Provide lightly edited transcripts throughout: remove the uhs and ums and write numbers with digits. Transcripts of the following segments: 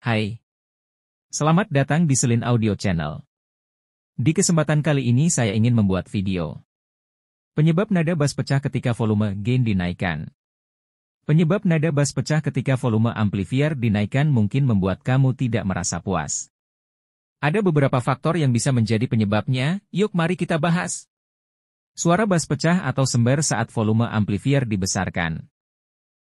Hai, selamat datang di Selin Audio Channel. Di kesempatan kali ini saya ingin membuat video penyebab nada bass pecah ketika volume gain dinaikkan. Penyebab nada bass pecah ketika volume amplifier dinaikkan mungkin membuat kamu tidak merasa puas. Ada beberapa faktor yang bisa menjadi penyebabnya, yuk mari kita bahas. Suara bass pecah atau sember saat volume amplifier dibesarkan.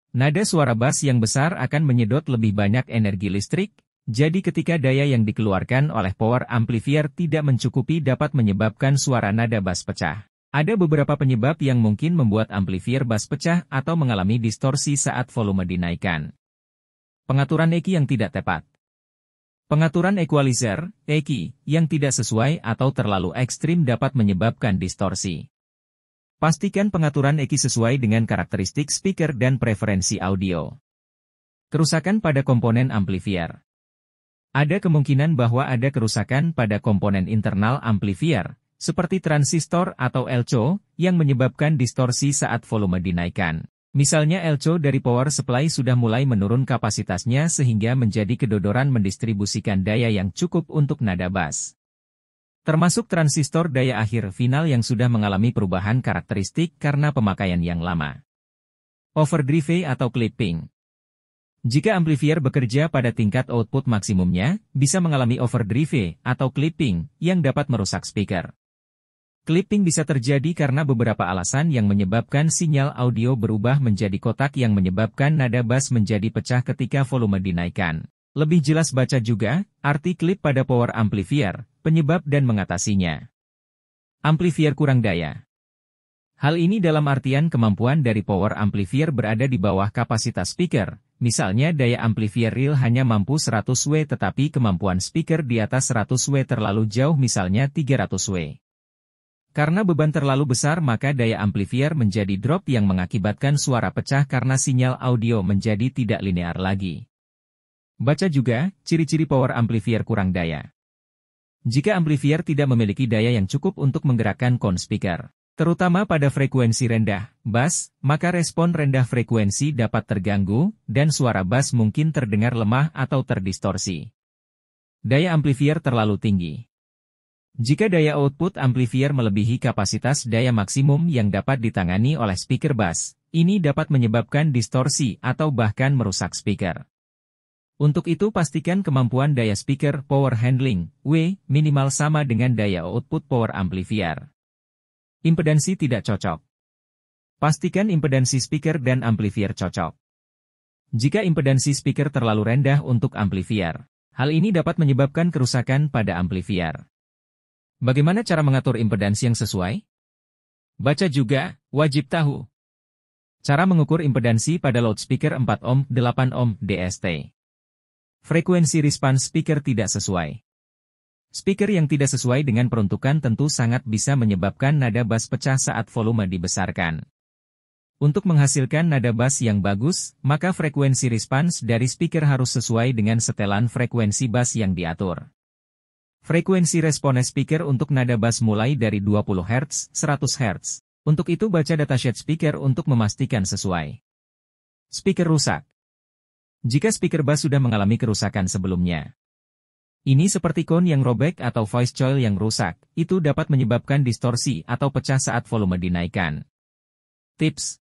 Nada suara bass yang besar akan menyedot lebih banyak energi listrik, jadi ketika daya yang dikeluarkan oleh power amplifier tidak mencukupi dapat menyebabkan suara nada bass pecah. Ada beberapa penyebab yang mungkin membuat amplifier bass pecah atau mengalami distorsi saat volume dinaikkan. Pengaturan EQ yang tidak tepat. Pengaturan equalizer, EQ, yang tidak sesuai atau terlalu ekstrim dapat menyebabkan distorsi. Pastikan pengaturan EQ sesuai dengan karakteristik speaker dan preferensi audio. Kerusakan pada komponen amplifier. Ada kemungkinan bahwa ada kerusakan pada komponen internal amplifier, seperti transistor atau LCO, yang menyebabkan distorsi saat volume dinaikkan. Misalnya LCO dari power supply sudah mulai menurun kapasitasnya sehingga menjadi kedodoran mendistribusikan daya yang cukup untuk nada bass. Termasuk transistor daya akhir final yang sudah mengalami perubahan karakteristik karena pemakaian yang lama. Overdrive atau clipping. Jika amplifier bekerja pada tingkat output maksimumnya, bisa mengalami overdrive atau clipping yang dapat merusak speaker. Clipping bisa terjadi karena beberapa alasan yang menyebabkan sinyal audio berubah menjadi kotak yang menyebabkan nada bass menjadi pecah ketika volume dinaikkan. Lebih jelas baca juga, arti klip pada power amplifier, penyebab dan mengatasinya. Amplifier kurang daya. Hal ini dalam artian kemampuan dari power amplifier berada di bawah kapasitas speaker, misalnya daya amplifier real hanya mampu 100W tetapi kemampuan speaker di atas 100W terlalu jauh misalnya 300W. Karena beban terlalu besar maka daya amplifier menjadi drop yang mengakibatkan suara pecah karena sinyal audio menjadi tidak linear lagi. Baca juga, ciri-ciri power amplifier kurang daya. Jika amplifier tidak memiliki daya yang cukup untuk menggerakkan cone speaker, terutama pada frekuensi rendah, bass, maka respon rendah frekuensi dapat terganggu, dan suara bass mungkin terdengar lemah atau terdistorsi. Daya amplifier terlalu tinggi. Jika daya output amplifier melebihi kapasitas daya maksimum yang dapat ditangani oleh speaker bass, ini dapat menyebabkan distorsi atau bahkan merusak speaker. Untuk itu pastikan kemampuan daya speaker power handling, W, minimal sama dengan daya output power amplifier. Impedansi tidak cocok. Pastikan impedansi speaker dan amplifier cocok. Jika impedansi speaker terlalu rendah untuk amplifier, hal ini dapat menyebabkan kerusakan pada amplifier. Bagaimana cara mengatur impedansi yang sesuai? Baca juga, wajib tahu. Cara mengukur impedansi pada loudspeaker 4 ohm 8 ohm DST. Frekuensi response speaker tidak sesuai. Speaker yang tidak sesuai dengan peruntukan tentu sangat bisa menyebabkan nada bass pecah saat volume dibesarkan. Untuk menghasilkan nada bass yang bagus, maka frekuensi response dari speaker harus sesuai dengan setelan frekuensi bass yang diatur. Frekuensi response speaker untuk nada bass mulai dari 20 Hz, 100 Hz. Untuk itu baca datasheet speaker untuk memastikan sesuai. Speaker rusak. Jika speaker bass sudah mengalami kerusakan sebelumnya. Ini seperti cone yang robek atau voice coil yang rusak, itu dapat menyebabkan distorsi atau pecah saat volume dinaikkan. Tips.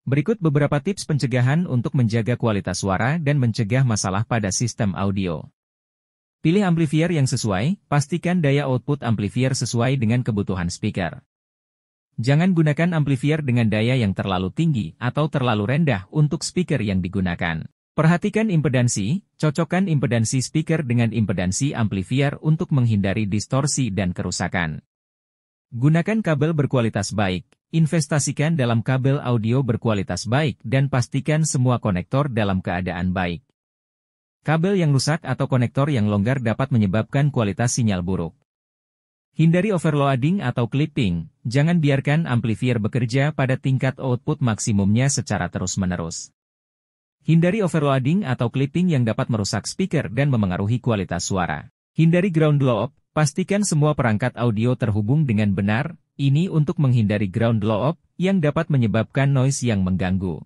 Berikut beberapa tips pencegahan untuk menjaga kualitas suara dan mencegah masalah pada sistem audio. Pilih amplifier yang sesuai, pastikan daya output amplifier sesuai dengan kebutuhan speaker. Jangan gunakan amplifier dengan daya yang terlalu tinggi atau terlalu rendah untuk speaker yang digunakan. Perhatikan impedansi, cocokkan impedansi speaker dengan impedansi amplifier untuk menghindari distorsi dan kerusakan. Gunakan kabel berkualitas baik, investasikan dalam kabel audio berkualitas baik dan pastikan semua konektor dalam keadaan baik. Kabel yang rusak atau konektor yang longgar dapat menyebabkan kualitas sinyal buruk. Hindari overloading atau clipping, jangan biarkan amplifier bekerja pada tingkat output maksimumnya secara terus-menerus. Hindari overloading atau clipping yang dapat merusak speaker dan memengaruhi kualitas suara. Hindari ground blow-up, pastikan semua perangkat audio terhubung dengan benar, ini untuk menghindari ground blow-up yang dapat menyebabkan noise yang mengganggu.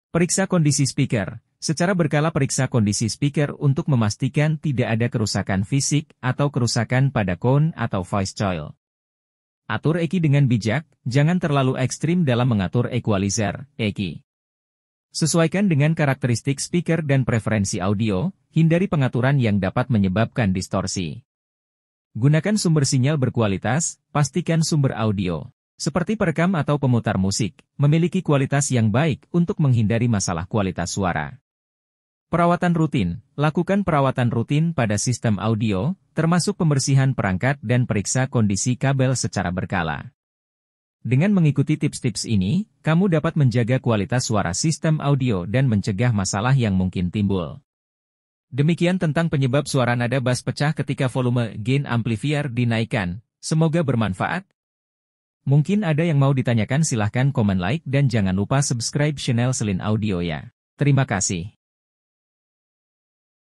Periksa kondisi speaker. Secara berkala periksa kondisi speaker untuk memastikan tidak ada kerusakan fisik atau kerusakan pada sound atau voice coil. Atur EQ dengan bijak, jangan terlalu ekstrim dalam mengatur equalizer, EQ. Sesuaikan dengan karakteristik speaker dan preferensi audio, hindari pengaturan yang dapat menyebabkan distorsi. Gunakan sumber sinyal berkualitas, pastikan sumber audio, seperti perekam atau pemutar musik, memiliki kualitas yang baik untuk menghindari masalah kualitas suara. Perawatan rutin. Lakukan perawatan rutin pada sistem audio, termasuk pembersihan perangkat dan periksa kondisi kabel secara berkala. Dengan mengikuti tips-tips ini, kamu dapat menjaga kualitas suara sistem audio dan mencegah masalah yang mungkin timbul. Demikian tentang penyebab suara nada bass pecah ketika volume gain amplifier dinaikkan. Semoga bermanfaat. Mungkin ada yang mau ditanyakan, silahkan komen like dan jangan lupa subscribe channel Selin Audio ya. Terima kasih.